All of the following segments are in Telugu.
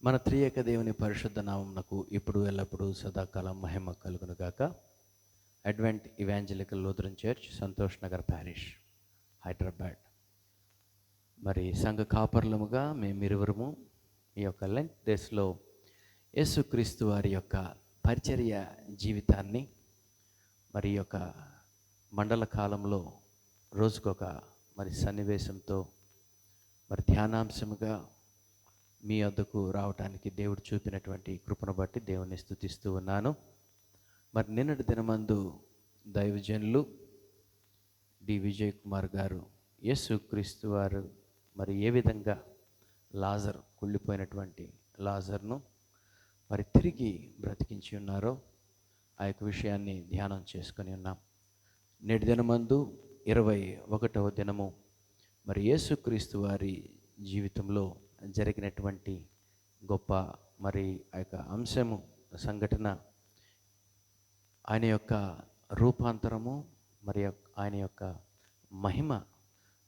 మన త్రియేక దేవుని పరిశుద్ధ నామమునకు ఇప్పుడు ఎల్లప్పుడూ సదాకాలం మహిమ కలుగును గాక. Advent evangelical Lutheran church, Santosh Nagar parish, Hyderabad. మరి సంఘ కాపర్లముగా మేమిరువురము ఈ యొక్క లెంట్ డేస్లో యేసుక్రీస్తు వారి యొక్క పరిచర్య జీవితాన్ని మరి ఈ యొక్క మండల కాలంలో రోజుకొక మరి సన్నివేశంతో మరి ధ్యానాంశముగా మీ వద్దకు రావటానికి దేవుడు చూపినటువంటి కృపను బట్టి దేవుని స్తుతిస్తూ ఉన్నాను. మరి నిన్నటి దినమందు దైవజనులు డి విజయ్ కుమార్ గారు యేసుక్రీస్తు వారు మరి ఏ విధంగా కుళ్ళిపోయినటువంటి లాజర్ను మరి తిరిగి బ్రతికించి ఉన్నారో ఆ యొక్క విషయాన్ని ధ్యానం చేసుకొని ఉన్నాం. నేటి దినమందు 21వ దినము మరి యేసుక్రీస్తు వారి జీవితంలో జరిగినటువంటి గొప్ప మరి ఆ యొక్క అంశము, సంఘటన, ఆయన యొక్క రూపాంతరము, మరి ఆయన యొక్క మహిమ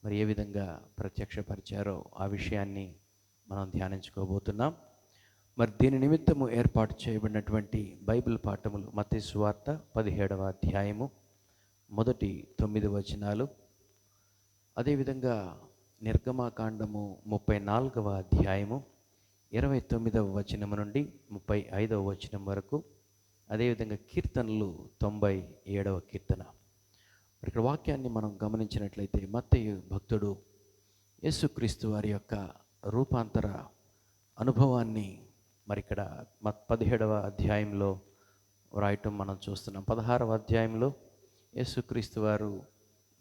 మరి ఏ విధంగా ప్రత్యక్షపరిచారో ఆ విషయాన్ని మనం ధ్యానించుకోబోతున్నాం. మరి దీని నిమిత్తము ఏర్పాటు చేయబడినటువంటి బైబిల్ పాఠములు మత్తయి సువార్త 17వ అధ్యాయము మొదటి 9 వచనాలు, అదేవిధంగా నిర్గమాకాండము 34వ అధ్యాయము 29వ వచనము నుండి 35వ వచనం వరకు, అదేవిధంగా కీర్తనలు 97వ కీర్తన. మరి ఇక్కడ వాక్యాన్ని మనం గమనించినట్లయితే మత్తయి భక్తుడు యేసుక్రీస్తు వారి యొక్క రూపాంతర అనుభవాన్ని మరి ఇక్కడ 17వ అధ్యాయంలో వ్రాయటం మనం చూస్తున్నాం. 16వ అధ్యాయంలో యేసుక్రీస్తు వారు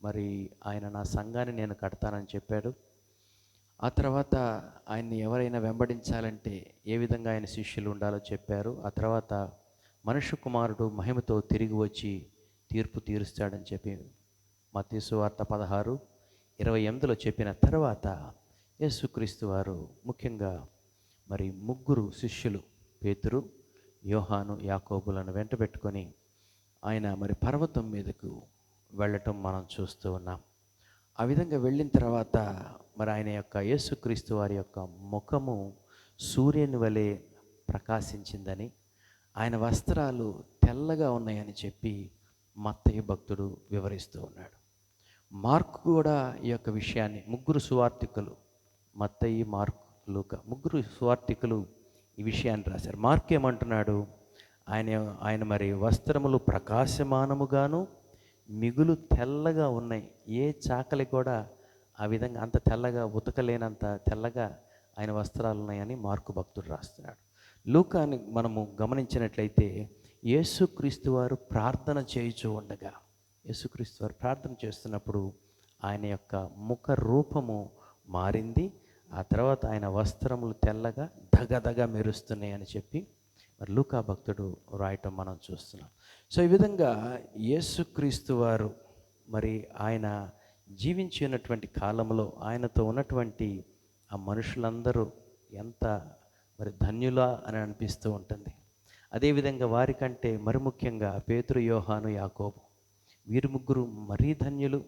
మరి ఆయన నా సంఘాన్ని నేను కడతానని చెప్పాడు. ఆ తర్వాత ఆయన్ని ఎవరైనా వెంబడించాలంటే ఏ విధంగా ఆయన శిష్యులు ఉండాలో చెప్పారు. ఆ తర్వాత మనుష్య కుమారుడు మహిమతో తిరిగి వచ్చి తీర్పు తీరుస్తాడని చెప్పి మత్తయి సువార్త 16:28లో చెప్పిన తర్వాత యేసుక్రీస్తు వారు ముఖ్యంగా మరి 3 శిష్యులు పేతురు, యోహాను, యాకోబులను వెంట పెట్టుకొని ఆయన మరి పర్వతం మీదకు వెళ్ళటం మనం చూస్తూ ఉన్నాం. ఆ విధంగా వెళ్ళిన తర్వాత మరి ఆయన యొక్క యేసుక్రీస్తు వారి యొక్క ముఖము సూర్యుని వలె ప్రకాశించిందని, ఆయన వస్త్రాలు తెల్లగా ఉన్నాయని చెప్పి మత్తయి భక్తుడు వివరిస్తూ ఉన్నాడు. మార్కు కూడా ఈ యొక్క విషయాన్ని 3 సువార్తికులు, మత్తయి, మార్కు, లూకా 3 సువార్తికులు ఈ విషయాన్ని రాశారు. మార్కు ఏమంటున్నాడు? ఆయన మరి వస్త్రములు ప్రకాశమానముగాను మిగులు తెల్లగా ఉన్నాయి. ఏ చాకలి కూడా ఆ విధంగా అంత తెల్లగా ఉతకలేనంత తెల్లగా ఆయన వస్త్రాలు ఉన్నాయని మార్కు భక్తుడు రాస్తున్నాడు. లూకాని మనము గమనించినట్లయితే యేసుక్రీస్తు వారు ప్రార్థన చేయుచూ ఉండగా, యేసుక్రీస్తు వారు ప్రార్థన చేస్తున్నప్పుడు ఆయన యొక్క ముఖ రూపము మారింది. ఆ తర్వాత ఆయన వస్త్రములు తెల్లగా దగదగ మెరుస్తున్నాయి అని చెప్పి మరి లూకా భక్తుడు రాయటం మనం చూస్తున్నాం. సో ఈ విధంగా యేసుక్రీస్తు వారు మరి ఆయన జీవించినటువంటి కాలంలో ఆయనతో ఉన్నటువంటి ఆ మనుషులందరూ ఎంత మరి ధన్యులా అని అనిపిస్తూ ఉంటుంది. అదేవిధంగా వారికంటే మరి ముఖ్యంగా పేతురు, యోహాను, యాకోబు వీరు 3 మరీ ధన్యులు.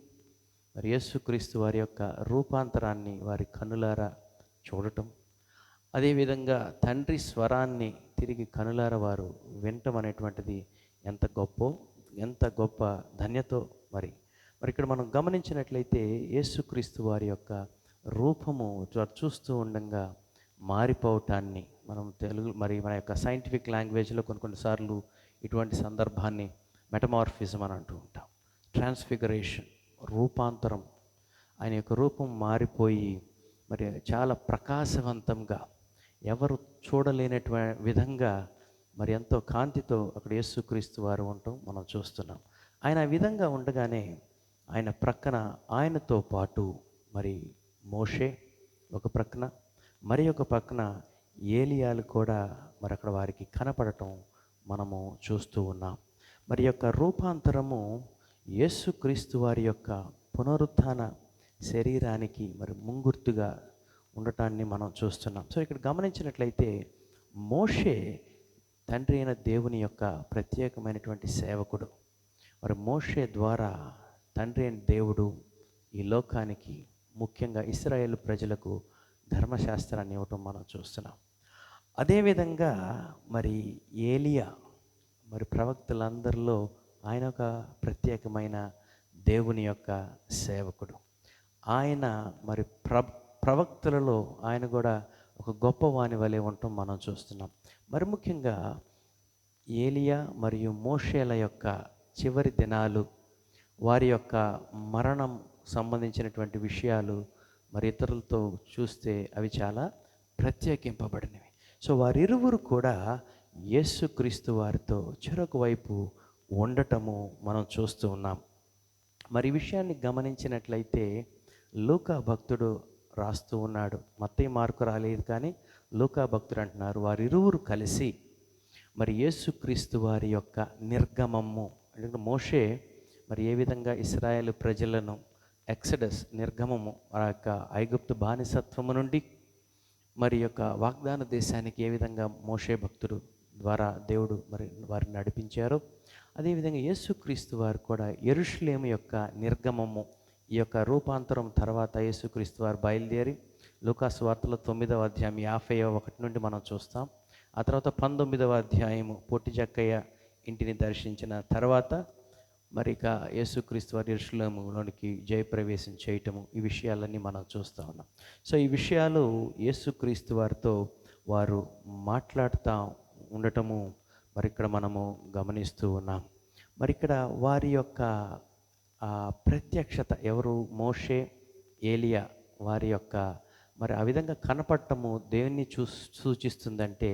మరి యేసుక్రీస్తు వారి యొక్క రూపాంతరాన్ని వారి కన్నులారా చూడటం, అదేవిధంగా తండ్రి స్వరాన్ని తిరిగి కనులార వారు వినటం అనేటువంటిది ఎంత గొప్ప ధన్యతో. మరి ఇక్కడ మనం గమనించినట్లయితే యేసుక్రీస్తు వారి యొక్క రూపము చూస్తూ ఉండగా మారిపోవటాన్ని మనం మరి మన యొక్క సైంటిఫిక్ లాంగ్వేజ్లో కొన్నిసార్లు ఇటువంటి సందర్భాన్ని మెటమార్ఫిజం అని అంటూ ఉంటాం. ట్రాన్స్ఫిగరేషన్, రూపాంతరం. ఆయన యొక్క రూపం మారిపోయి మరి చాలా ప్రకాశవంతంగా, ఎవరు చూడలేనటువంటి విధంగా మరి ఎంతో కాంతితో అక్కడ యేసుక్రీస్తు వారు ఉండటం మనం చూస్తున్నాం. ఆయన ఆ విధంగా ఉండగానే ఆయన ప్రక్కన ఆయనతో పాటు మరి మోషే ఒక ప్రక్కన, మరి ఒక పక్కన ఏలియాలు కూడా మరి అక్కడ వారికి కనపడటం మనము చూస్తూ ఉన్నాం. మరి యొక్క రూపాంతరము యేసుక్రీస్తు వారి యొక్క పునరుత్థాన శరీరానికి మరి ముంగుర్తుగా ఉండటాన్ని మనం చూస్తున్నాం. సో ఇక్కడ గమనించినట్లయితే మోషే తండ్రి అయిన దేవుని యొక్క ప్రత్యేకమైనటువంటి సేవకుడు. మరి మోషే ద్వారా తండ్రి అయిన దేవుడు ఈ లోకానికి, ముఖ్యంగా ఇశ్రాయేలు ప్రజలకు ధర్మశాస్త్రాన్ని ఇవ్వటం మనం చూస్తున్నాం. అదేవిధంగా మరి ఏలియా మరి ప్రవక్తలందరిలో ఆయన ఒక ప్రత్యేకమైన దేవుని యొక్క సేవకుడు. ఆయన మరి ప్రవక్తలలో ఆయన కూడా ఒక గొప్పవాని వలె ఉండటం మనం చూస్తున్నాం. మరి ముఖ్యంగా ఏలియా మరియు మోషేల యొక్క చివరి దినాలు, వారి యొక్క మరణం సంబంధించినటువంటి విషయాలు మరి ఇతరులతో చూస్తే అవి చాలా ప్రత్యేకింపబడినవి. సో వారిరువురు కూడా యేసుక్రీస్తు వారితో చెరొక వైపు ఉండటము మనం చూస్తూ ఉన్నాం. మరి ఈ విషయాన్ని గమనించినట్లయితే లూకా భక్తుడు రాస్తూ ఉన్నాడు. మత్తయి మార్కు రాలేదు, కానీ లూకా భక్తుడు అంటున్నారు వారిరువురు కలిసి మరి యేసుక్రీస్తు వారి యొక్క నిర్గమము అంటే మోషే మరి ఏ విధంగా ఇశ్రాయేలు ప్రజలను ఎక్సడస్ నిర్గమము ఆ యొక్క ఐగుప్తు బానిసత్వము నుండి మరి యొక్క వాగ్దాన దేశానికి ఏ విధంగా మోషే భక్తుడు ద్వారా దేవుడు మరి వారిని నడిపించారో, అదేవిధంగా యేసుక్రీస్తు వారు కూడా యెరూషలేము యొక్క నిర్గమము ఈ యొక్క రూపాంతరం తర్వాత యేసుక్రీస్తు వారు బయలుదేరి లూకాసు వార్తలో 9వ అధ్యాయం 51 నుండి మనం చూస్తాం. ఆ తర్వాత 19వ అధ్యాయము పొట్టి జక్కయ్య ఇంటిని దర్శించిన తర్వాత మరి ఇక యేసుక్రీస్తు వారి యెరూషలేములోనికి జయప్రవేశం చేయటము, ఈ విషయాలన్నీ మనం చూస్తూ ఉన్నాం. సో ఈ విషయాలు యేసుక్రీస్తు వారితో వారు మాట్లాడుతూ ఉండటము మరి ఇక్కడ మనము గమనిస్తూ ఉన్నాం. మరి ఇక్కడ వారి యొక్క ప్రత్యక్షత ఎవరు, మోషే ఏలియా వారి యొక్క మరి ఆ విధంగా కనపడటము దేన్ని సూచిస్తుందంటే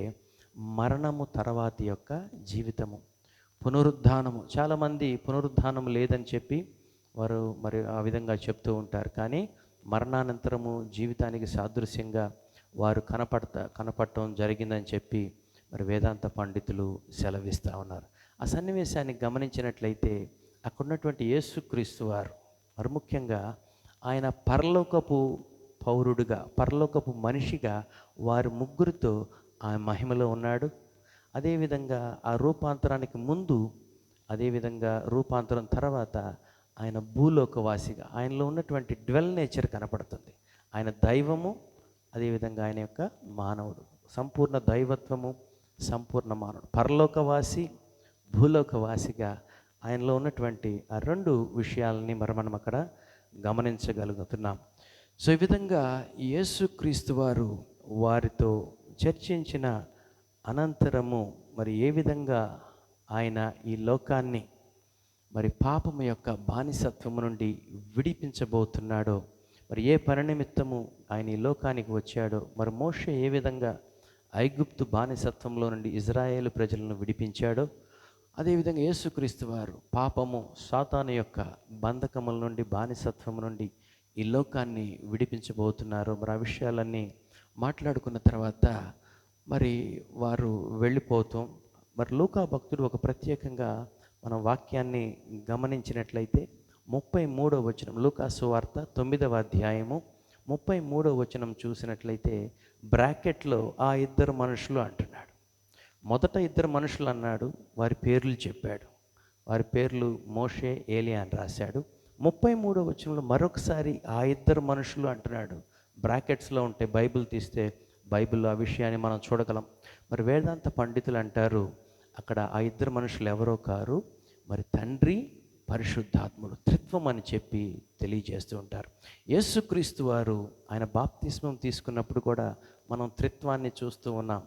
మరణము తర్వాతి యొక్క జీవితము, పునరుద్ధానము. చాలామంది పునరుద్ధానం లేదని చెప్పి వారు మరి ఆ విధంగా చెప్తూ ఉంటారు, కానీ మరణానంతరము జీవితానికి సాదృశ్యంగా వారు కనపడటం జరిగిందని చెప్పి మరి వేదాంత పండితులు సెలవిస్తూ ఉన్నారు. ఆ సన్నివేశాన్ని గమనించినట్లయితే అక్కడ ఉన్నటువంటి యేసుక్రీస్తు వారు మరి ముఖ్యంగా ఆయన పరలోకపు పౌరుడుగా, పరలోకపు మనిషిగా వారి ముగ్గురితో ఆ మహిమలో ఉన్నాడు. అదేవిధంగా ఆ రూపాంతరానికి ముందు, అదేవిధంగా రూపాంతరం తర్వాత ఆయన భూలోకవాసిగా ఆయనలో ఉన్నటువంటి డ్వెల్ నేచర్ కనపడుతుంది. ఆయన దైవము, అదేవిధంగా ఆయన యొక్క మానవుడు, సంపూర్ణ దైవత్వము, సంపూర్ణ మానవుడు, పరలోకవాసి, భూలోకవాసిగా ఆయనలో ఉన్నటువంటి ఆ రెండు విషయాలని మనం అక్కడ గమనించగలుగుతున్నాం. సో ఈ విధంగా యేసుక్రీస్తు వారు వారితో చర్చించిన అనంతరము మరి ఏ విధంగా ఆయన ఈ లోకాన్ని మరి పాపము యొక్క బానిసత్వము నుండి విడిపించబోతున్నాడో, మరి ఏ పని నిమిత్తము ఆయన ఈ లోకానికి వచ్చాడో, మరి మోషే ఏ విధంగా ఐగుప్తు బానిసత్వంలో నుండి ఇజ్రాయేలు ప్రజలను విడిపించాడో, అదేవిధంగా యేసుక్రీస్తు వారు పాపము సాతాను యొక్క బంధకముల నుండి, బానిసత్వం నుండి ఈ లోకాన్ని విడిపించబోతున్నారు. మరి ఆ విషయాలన్నీ మాట్లాడుకున్న తర్వాత మరి వారు వెళ్ళిపోతాం. మరి లూకా భక్తుడు ఒక ప్రత్యేకంగా మనం వాక్యాన్ని గమనించినట్లయితే 33వ వచనం, లూకా సువార్త 9వ అధ్యాయము 33వ వచనం చూసినట్లయితే బ్రాకెట్లో ఆ ఇద్దరు మనుషులు అంటున్నాడు. మొదట ఇద్దరు మనుషులు అన్నాడు, వారి పేర్లు చెప్పాడు. వారి పేర్లు మోషే, ఏలియా అని రాశాడు. 33వ వచనంలో మరొకసారి ఆ ఇద్దరు మనుషులు అంటున్నాడు. బ్రాకెట్స్లో ఉంటే బైబిల్ తీస్తే బైబిల్లో ఆ విషయాన్ని మనం చూడగలం. మరి వేదాంత పండితులు అంటారు అక్కడ ఆ ఇద్దరు మనుషులు ఎవరో కారు, మరి తండ్రి పరిశుద్ధాత్ముడు, త్రిత్వం అని చెప్పి తెలియజేస్తూ ఉంటారు. యేసుక్రీస్తు వారు ఆయన బాప్తిస్మం తీసుకున్నప్పుడు కూడా మనం త్రిత్వాన్ని చూస్తూ ఉన్నాం.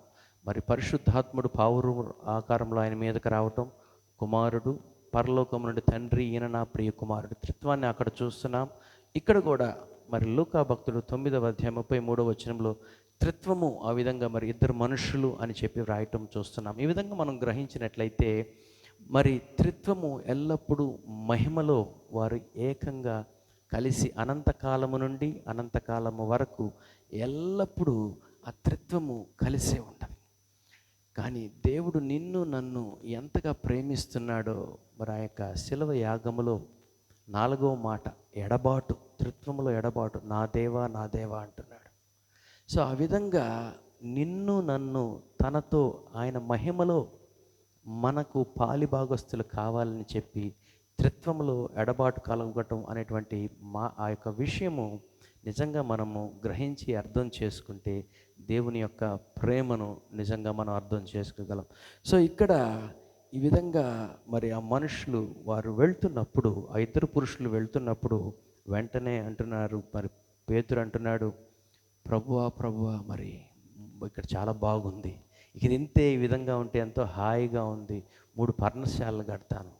మరి పరిశుద్ధాత్ముడు పావురు ఆకారంలో ఆయన మీదకి రావటం, కుమారుడు పరలోకం నుండి తండ్రి ఈయన నా ప్రియ కుమారుడు, త్రిత్వాన్ని అక్కడ చూస్తున్నాం. ఇక్కడ కూడా మరి లూకా భక్తుడు 9వ అధ్యాయం 33వ వచనంలో త్రిత్వము ఆ విధంగా మరి ఇద్దరు మనుషులు అని చెప్పి వ్రాయటం చూస్తున్నాం. ఈ విధంగా మనం గ్రహించినట్లయితే మరి త్రిత్వము ఎల్లప్పుడూ మహిమలో వారు ఏకంగా కలిసి అనంతకాలము నుండి అనంతకాలము వరకు ఎల్లప్పుడూ ఆ త్రిత్వము కలిసే ఉంటుంది. కానీ దేవుడు నిన్ను నన్ను ఎంతగా ప్రేమిస్తున్నాడో మరి ఆ యొక్క శిలువ యాగములో 4వ మాట ఎడబాటు, త్రిత్వములో ఎడబాటు, నా దేవా నా దేవా అంటున్నాడు. సో ఆ విధంగా నిన్ను నన్ను తనతో ఆయన మహిమలో మనకు పాలిభాగస్తులు కావాలని చెప్పి త్రిత్వములో ఎడబాటు కలగటం అనేటువంటి ఆ యొక్క విషయము నిజంగా మనము గ్రహించి అర్థం చేసుకుంటే దేవుని యొక్క ప్రేమను నిజంగా మనం అర్థం చేసుకోగలం. సో ఇక్కడ ఈ విధంగా మరి ఆ మనుషులు వారు వెళ్తున్నప్పుడు, ఆ ఇద్దరు పురుషులు వెళ్తున్నప్పుడు వెంటనే అంటున్నారు, మరి పేతురు అంటున్నాడు, ప్రభువా ప్రభువా, మరి ఇక్కడ చాలా బాగుంది, ఇక ఇంతే ఈ విధంగా ఉంటే ఎంతో హాయిగా ఉంది, 3 పర్ణశాలలు కడతాను,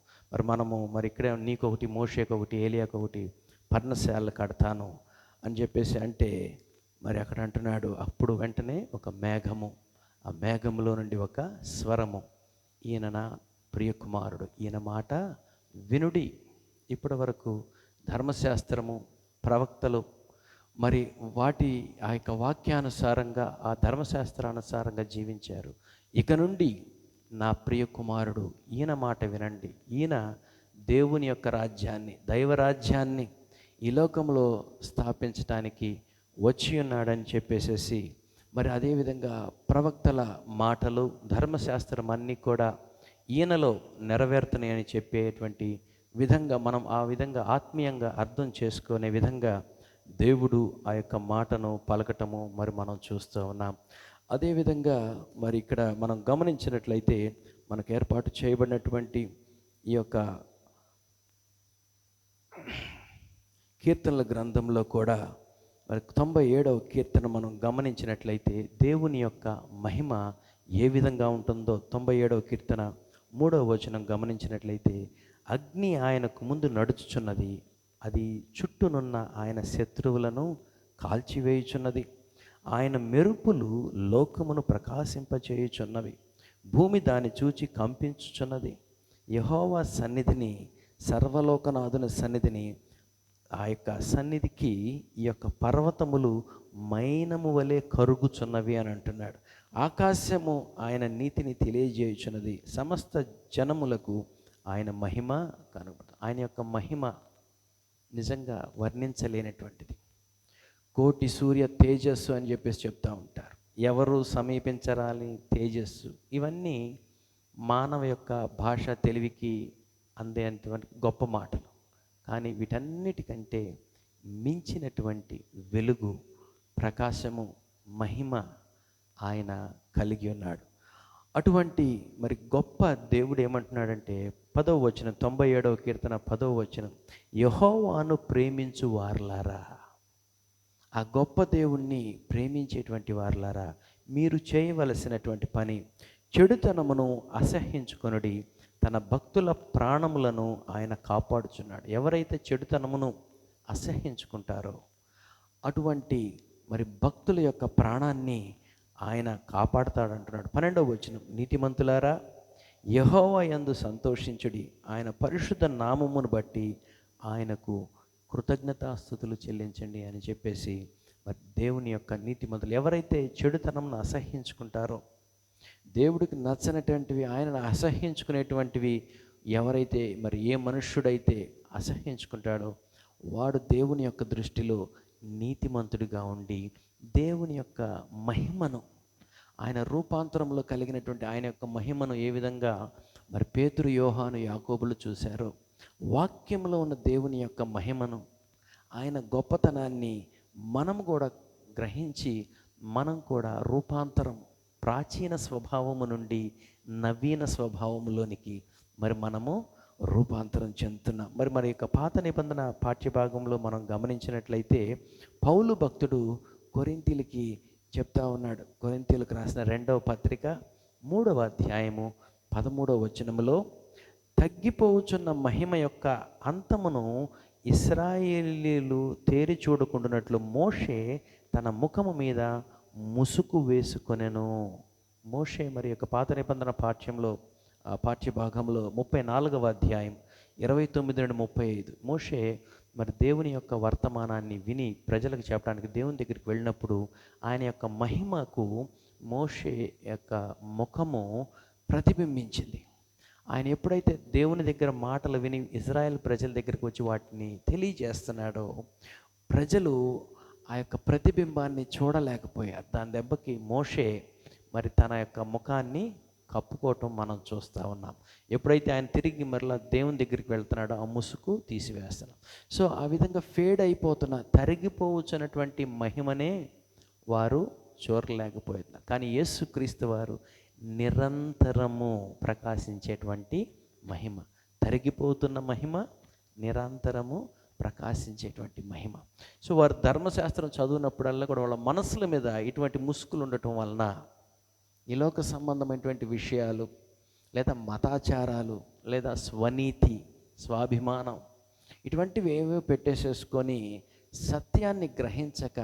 మరి ఇక్కడే నీకొకటి, మోషేకొకటి, ఏలియాకొకటి పర్ణశాలలు కడతాను అని చెప్పేసి అంటే, మరి అక్కడ అంటున్నాడు, అప్పుడు వెంటనే ఒక మేఘము, ఆ మేఘములో నుండి ఒక స్వరము, ఈయన నా ప్రియకుమారుడు, ఈయన మాట వినుడి. ఇప్పటి వరకు ధర్మశాస్త్రము, ప్రవక్తలు మరి వాటి ఆ యొక్క వాక్యానుసారంగా, ఆ ధర్మశాస్త్రానుసారంగా జీవించారు. ఇక నుండి నా ప్రియకుమారుడు, ఈయన మాట వినండి, ఈయన దేవుని యొక్క రాజ్యాన్ని, దైవరాజ్యాన్ని ఈ లోకంలో స్థాపించడానికి వచ్చి ఉన్నాడని చెప్పేసేసి, మరి అదేవిధంగా ప్రవక్తల మాటలు, ధర్మశాస్త్రం అన్నీ కూడా ఈయనలో నెరవేరుతున్నాయని చెప్పేటువంటి విధంగా మనం ఆ విధంగా ఆత్మీయంగా అర్థం చేసుకునే విధంగా దేవుడు ఆ యొక్క మాటను పలకటము మరి మనం చూస్తూ ఉన్నాం. అదేవిధంగా మరి ఇక్కడ మనం గమనించినట్లయితే మనకు ఏర్పాటు చేయబడినటువంటి ఈ యొక్క కీర్తనల గ్రంథంలో కూడా మరి 97వ కీర్తన మనం గమనించినట్లయితే దేవుని యొక్క మహిమ ఏ విధంగా ఉంటుందో 97వ కీర్తన 3వ వచనం గమనించినట్లయితే, అగ్ని ఆయనకు ముందు నడుచుచున్నది, అది చుట్టూనున్న ఆయన శత్రువులను కాల్చివేయుచున్నది, ఆయన మెరుపులు లోకమును ప్రకాశింపచేయుచున్నవి, భూమి దాన్ని చూచి కంపించుచున్నది. యెహోవా సన్నిధిని, సర్వలోకనాథుని సన్నిధిని, ఆ యొక్క సన్నిధికి ఈ యొక్క పర్వతములు మైనము వలె కరుగుచున్నవి అని అంటున్నాడు. ఆకాశము ఆయన నీతిని తెలియజేయుచున్నది, సమస్త జనములకు ఆయన మహిమ కనబడుతుంది. ఆయన యొక్క మహిమ నిజంగా వర్ణించలేనటువంటిది. కోటి సూర్య తేజస్సు అని చెప్పేసి చెప్తూ ఉంటారు. ఎవరు సమీపించరాలి తేజస్సు, ఇవన్నీ మానవ యొక్క భాష తెలివికి అందేటువంటి గొప్ప మాటలు. కానీ వీటన్నిటికంటే మించినటువంటి వెలుగు, ప్రకాశము, మహిమ ఆయన కలిగి ఉన్నాడు. అటువంటి మరి గొప్ప దేవుడు ఏమంటున్నాడంటే 10వ వచనం, 97వ కీర్తన 10వ వచనం, యెహోవాను ప్రేమించు వారలారా, ఆ గొప్ప దేవుణ్ణి ప్రేమించేటువంటి వారలారా, మీరు చేయవలసినటువంటి పని, చెడుతనమును అసహ్యించుకొనుడి, తన భక్తుల ప్రాణములను ఆయన కాపాడుచున్నాడు. ఎవరైతే చెడుతనమును అసహ్యించుకుంటారో అటువంటి మరి భక్తుల యొక్క ప్రాణాన్ని ఆయన కాపాడుతాడంటున్నాడు. 12వ వచనం, నీతిమంతులారా యెహోవా యందు సంతోషించుడి, ఆయన పరిశుద్ధ నామమును బట్టి ఆయనకు కృతజ్ఞతాస్తుతులు చెల్లించండి అని చెప్పేసి, మరి దేవుని యొక్క నీతిమంతులు ఎవరైతే చెడుతనంను అసహ్యించుకుంటారో, దేవుడికి నచ్చనటువంటివి, ఆయనను అసహ్యించుకునేటువంటివి ఎవరైతే, మరి ఏ మనుష్యుడైతే అసహ్యించుకుంటాడో వాడు దేవుని యొక్క దృష్టిలో నీతిమంతుడిగా ఉండి దేవుని యొక్క మహిమను, ఆయన రూపాంతరంలో కలిగినటువంటి ఆయన యొక్క మహిమను ఏ విధంగా మరి పేతురు, యోహాను, యాకోబులు చూశారో, వాక్యంలో ఉన్న దేవుని యొక్క మహిమను, ఆయన గొప్పతనాన్ని మనం కూడా గ్రహించి మనం కూడా రూపాంతరం, ప్రాచీన స్వభావము నుండి నవీన స్వభావములోనికి మరి మనము రూపాంతరం చెందుతున్నాం. మరి యొక్క పాత నిబంధన పాఠ్యభాగంలో మనం గమనించినట్లయితే పౌలు భక్తుడు కొరింథీయులకి చెప్తా ఉన్నాడు. కొరింథీయులకు రాసిన 2వ పత్రిక 3వ అధ్యాయము 13వ వచనములో, తగ్గిపోవచ్చున్న మహిమ యొక్క అంతమును ఇశ్రాయేలీయులు తేరి చూడకుండానట్లు మోషే తన ముఖము మీద ముసుగు వేసుకొనెను. మోషే మరి యొక్క పాత నిబంధన పాఠ్యభాగంలో 34వ అధ్యాయం 29-35 మోషే మరి దేవుని యొక్క వర్తమానాన్ని విని ప్రజలకు చెప్పడానికి దేవుని దగ్గరికి వెళ్ళినప్పుడు ఆయన యొక్క మహిమకు మోషే యొక్క ముఖము ప్రతిబింబించింది. ఆయన ఎప్పుడైతే దేవుని దగ్గర మాటలు విని ఇజ్రాయెల్ ప్రజల దగ్గరికి వచ్చి వాటిని తెలియజేస్తున్నాడో, ప్రజలు ఆ యొక్క ప్రతిబింబాన్ని చూడలేకపోయారు. దాని దెబ్బకి మోషే మరి తన యొక్క ముఖాన్ని కప్పుకోవటం మనం చూస్తూ ఉన్నాం. ఎప్పుడైతే ఆయన తిరిగి మరలా దేవుని దగ్గరికి వెళ్తున్నాడో ఆ ముసుగు తీసివేస్తున్నాం. సో ఆ విధంగా ఫేడ్ అయిపోతున్న, తరిగిపోవచ్చున్నటువంటి మహిమనే వారు చూడలేకపోతున్నారు. కానీ యేసుక్రీస్తు వారు నిరంతరము ప్రకాశించేటువంటి మహిమ, తరిగిపోతున్న మహిమ, నిరంతరము ప్రకాశించేటువంటి మహిమ. సో వారు ధర్మశాస్త్రం చదివినప్పుడల్లా కూడా వాళ్ళ మనసుల మీద ఇటువంటి ముసుగులు ఉండటం వలన ఈ లోక సంబంధమైనటువంటి విషయాలు, లేదా మతాచారాలు, లేదా స్వనీతి, స్వాభిమానం, ఇటువంటివి ఏవో పెట్టేసేసుకొని సత్యాన్ని గ్రహించక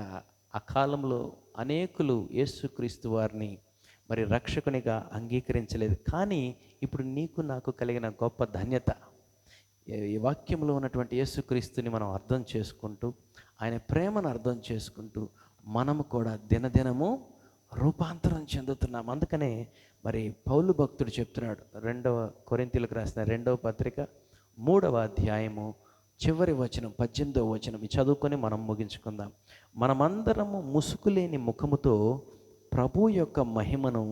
ఆ కాలంలో అనేకులు యేసుక్రీస్తు వారిని మరి రక్షకునిగా అంగీకరించలేదు. కానీ ఇప్పుడు నీకు నాకు కలిగిన గొప్ప ధన్యత, ఈ వాక్యంలో ఉన్నటువంటి యేసుక్రీస్తుని మనం అర్థం చేసుకుంటూ, ఆయన ప్రేమను అర్థం చేసుకుంటూ మనము కూడా దినదినము రూపాంతరం చెందుతున్నాం. అందుకనే మరి పౌలు భక్తుడు చెప్తున్నాడు, 2 కొరింథీయులకు రాసిన 2వ పత్రిక 3వ అధ్యాయము చివరి వచనం 18వ వచనం చదువుకొని మనం ముగించుకుందాం. మనమందరము ముసుగులేని ముఖముతో ప్రభు యొక్క మహిమను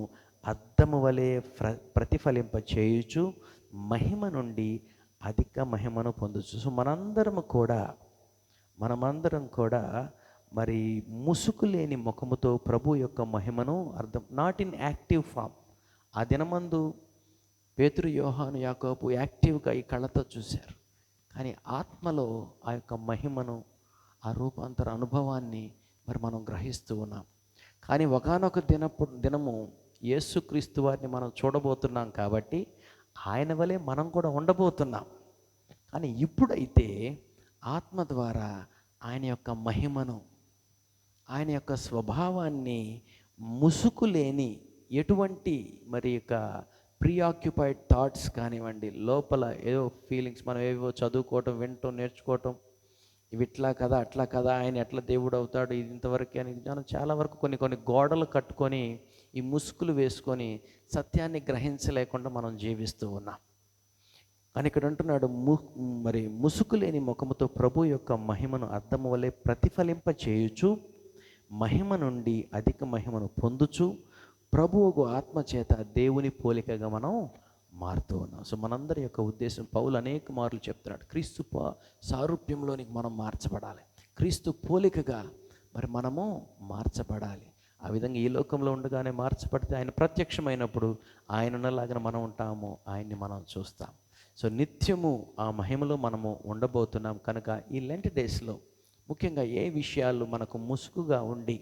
అద్దము వలె ప్రతిఫలింప చేయుచు మహిమ నుండి అధిక మహిమను పొందొచ్చు. సో మనమందరం కూడా మరి ముసుగు లేని ముఖముతో ప్రభు యొక్క మహిమను అర్థం, నాట్ ఇన్ యాక్టివ్ ఫామ్. ఆ దినమందు పేతురు, యోహాను, యాకోబు యాక్టివ్గా ఈ కళ్ళతో చూశారు. కానీ ఆత్మలో ఆ యొక్క మహిమను, ఆ రూపాంతర అనుభవాన్ని మరి మనం గ్రహిస్తూ ఉన్నాం. కానీ ఒకానొక దినము యేసుక్రీస్తు వారిని మనం చూడబోతున్నాం కాబట్టి ఆయన వలె మనం కూడా ఉండబోతున్నాం. కానీ ఇప్పుడైతే ఆత్మ ద్వారా ఆయన యొక్క మహిమను, ఆయన యొక్క స్వభావాన్ని ముసుగు లేని ఎటువంటి మరి యొక్క ప్రీఆక్యుపైడ్ థాట్స్ కానివ్వండి, లోపల ఏదో ఫీలింగ్స్, మనం ఏవో చదువుకోవటం, వినటం, నేర్చుకోవటం, ఇవి ఇట్లా కదా అట్లా కదా, ఆయన ఎట్లా దేవుడు అవుతాడు, ఇది ఇంతవరకు అని మనం చాలా వరకు కొన్ని గోడలు కట్టుకొని ఈ ముసుగులు వేసుకొని సత్యాన్ని గ్రహించలేకుండా మనం జీవిస్తూ ఉన్నాం. కానీ ఇక్కడ అంటున్నాడు, మరి ముసుగు లేని ముఖముతో ప్రభు యొక్క మహిమను అద్దము వలె ప్రతిఫలింప చేయుచు మహిమ నుండి అధిక మహిమను పొందుచు ప్రభువుకు ఆత్మ చేత దేవుని పోలికగా మనం మారుతూ ఉన్నాం. సో మనందరి యొక్క ఉద్దేశం, పౌలు అనేక మార్లు చెప్తున్నాడు, క్రీస్తు సారూప్యంలోనికి మనం మార్చబడాలి, క్రీస్తు పోలికగా మరి మనము మార్చబడాలి. ఆ విధంగా ఈ లోకంలో ఉండగానే మార్చబడితే ఆయన ప్రత్యక్షమైనప్పుడు ఆయన ఉన్నలాగా మనం ఉంటాము, ఆయన్ని మనం చూస్తాం. సో నిత్యము ఆ మహిమలో మనము ఉండబోతున్నాం. కనుక ఈ లెంట్ డేస్లో ముఖ్యంగా ఏ విషయాలు మనకు ముసుగుగా ఉండి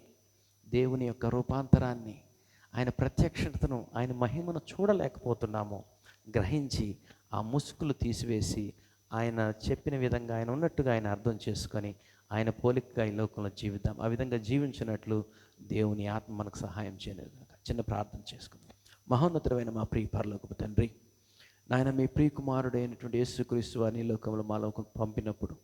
దేవుని యొక్క రూపాంతరాన్ని, ఆయన ప్రత్యక్షతను, ఆయన మహిమను చూడలేకపోతున్నామో గ్రహించి ఆ ముసుగులు తీసివేసి ఆయన చెప్పిన విధంగా, ఆయన ఉన్నట్టుగా ఆయన అర్థం చేసుకొని ఆయన పోలికగా ఈ లోకంలో జీవిద్దాం. ఆ విధంగా జీవించినట్లు దేవుని ఆత్మ మనకు సహాయం చేయలేదు. చిన్న ప్రార్థన చేసుకుందాం. మహోన్నతమైన మా ప్రియ పరలోకపు తండ్రి, నాయన మీ ప్రియకుమారుడైనటువంటి యేసుక్రీస్తు వారిని ఈ లోకంలో మాలోకి పంపినప్పుడు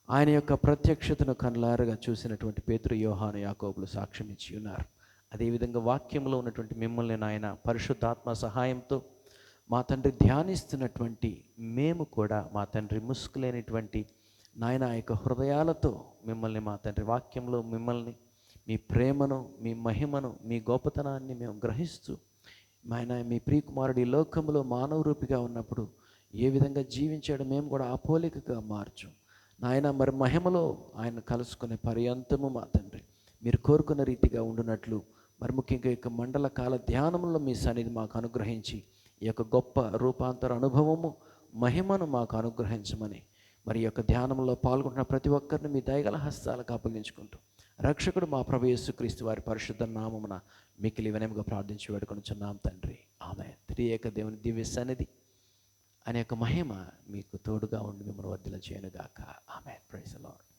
ఆయన యొక్క ప్రత్యక్షతను కనులారగా చూసినటువంటి పేతురు, యోహాను, యాకోబులు సాక్ష్యం ఇచ్చి ఉన్నారు. అదేవిధంగా వాక్యంలో ఉన్నటువంటి మిమ్మల్ని నాయన పరిశుద్ధాత్మ సహాయంతో మా తండ్రి ధ్యానిస్తున్నటువంటి మేము కూడా మా తండ్రి ముసుగులేనిటువంటి నాయన ఆ యొక్క హృదయాలతో మిమ్మల్ని మా తండ్రి వాక్యంలో మిమ్మల్ని, మీ ప్రేమను, మీ మహిమను, మీ గొప్పతనాన్ని మేము గ్రహిస్తూ ఆయన మీ ప్రియకుమారుడు ఈ లోకంలో మానవ రూపిగా ఉన్నప్పుడు ఏ విధంగా జీవించాడో మేము కూడా ఆ పోలికగా మార్చు నాయన. మరి మహిమలో ఆయన కలుసుకునే పర్యంతము మా తండ్రి మీరు కోరుకున్న రీతిగా ఉండునట్లు మరి ముఖ్యంగా ఈ యొక్క మండల కాల ధ్యానంలో మీ సన్నిధి మాకు అనుగ్రహించి ఈ యొక్క గొప్ప రూపాంతర అనుభవము, మహిమను మాకు అనుగ్రహించమని మరి ఈ యొక్క ధ్యానంలో పాల్గొంటున్న ప్రతి ఒక్కరిని మీ దయగల హస్తాలకు అప్పగించుకుంటూ రక్షకుడు మా ప్రభు యేసుక్రీస్తు వారి పరిశుద్ధ నామమున మిక్కిలి వినయముగా ప్రార్థించి వేడుకొనుచున్నాం తండ్రి, ఆమేన్. త్రియేక దేవుని దివ్య సన్నిధి అనే యొక్క మహిమ మీకు తోడుగా ఉండి మిమ్మల్ని వర్ధిల్ల చేయనుగాక. ఆమేన్. Praise the lord.